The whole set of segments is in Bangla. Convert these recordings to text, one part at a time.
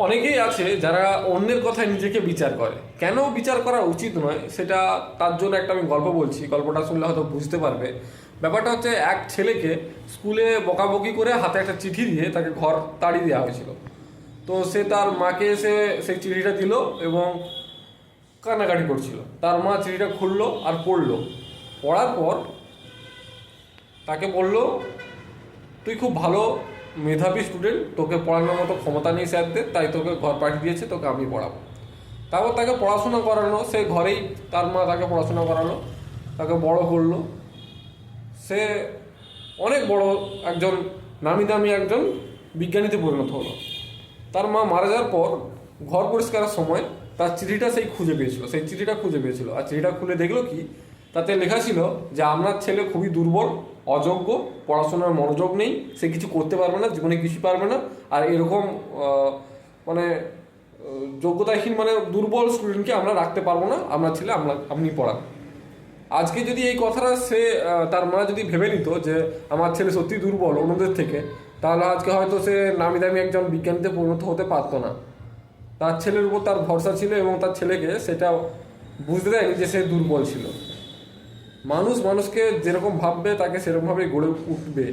অনেকেই আছে যারা অন্যের কথায় নিজেকে বিচার করে। কেন বিচার করা উচিত নয় সেটা তার জন্য একটা আমি গল্প বলছি, গল্পটা শুনলে হয়তো বুঝতে পারবে। ব্যাপারটা হচ্ছে, এক ছেলেকে স্কুলে বকাবকি করে হাতে একটা চিঠি দিয়ে তাকে ঘর তাড়িয়ে দেওয়া হয়েছিল। তো সে তার মাকে এসে সেই চিঠিটা দিল এবং কান্নাকাটি করছিল। তার মা চিঠিটা খুললো আর পড়লো। পড়ার পর তাকে বলল, তুই খুব ভালো মেধাবী স্টুডেন্ট, তোকে পড়ানোর মতো ক্ষমতা নেই স্যারদের, তাই তোকে ঘর পাঠিয়ে দিয়েছে, তোকে আমি পড়াবো। তারপর তাকে পড়াশোনা করানো, সে ঘরেই তার মা তাকে পড়াশোনা করালো, তাকে বড় করলো। সে অনেক বড় একজন নামি দামি একজন বিজ্ঞানীতে পরিণত হলো। তার মা মারা যাওয়ার পর ঘর পরিষ্কারের সময় তার চিঠিটা সেই চিঠিটা খুঁজে পেয়েছিল। আর চিঠিটা খুলে দেখলো কি, তাতে লেখা ছিল যে আপনার ছেলে খুবই দুর্বল, অযোগ্য, পড়াশোনার মনোযোগ নেই, সে কিছু করতে পারবে না, জীবনে কিছু পারবে না। আর এরকম মানে যোগ্যতাহীন মানে দুর্বল স্টুডেন্টকে আমরা রাখতে পারবো না, আপনার ছেলে আপনি পড়ান। আজকে যদি এই কথাটা সে তার মা যদি ভেবে নিত যে আমার ছেলে সত্যি দুর্বল অন্যদের থেকে, তাহলে আজকে হয়তো সে নামি দামি একজন বিজ্ঞানীতে পরিণত হতে পারতো না। তার ছেলের উপর তার ভরসা ছিল এবং তার ছেলেকে সেটা বুঝতে দেয়নি যে সে দুর্বল ছিল। মানুষ মানুষকে যেরকম ভাববে তাকে সেরকমভাবেই গড়ে উঠবে।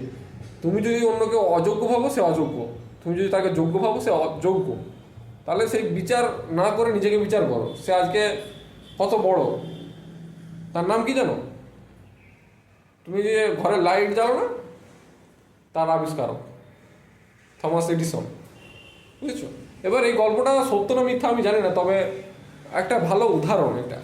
তুমি যদি অন্যকে অযোগ্য ভাবো, সে অযোগ্য। তুমি যদি তাকে যোগ্য ভাবো, সে অযোগ্য। তাহলে সেই বিচার না করে নিজেকে বিচার করো। সে আজকে কত বড়, তার নাম কি জানো? তুমি যে ঘরে লাইট জ্বালো না, তার আবিষ্কারক থমাস এডিসন। বুঝেছো? এবার এই গল্পটা সত্য না মিথ্যা আমি জানি না, তবে একটা ভালো উদাহরণ এটা।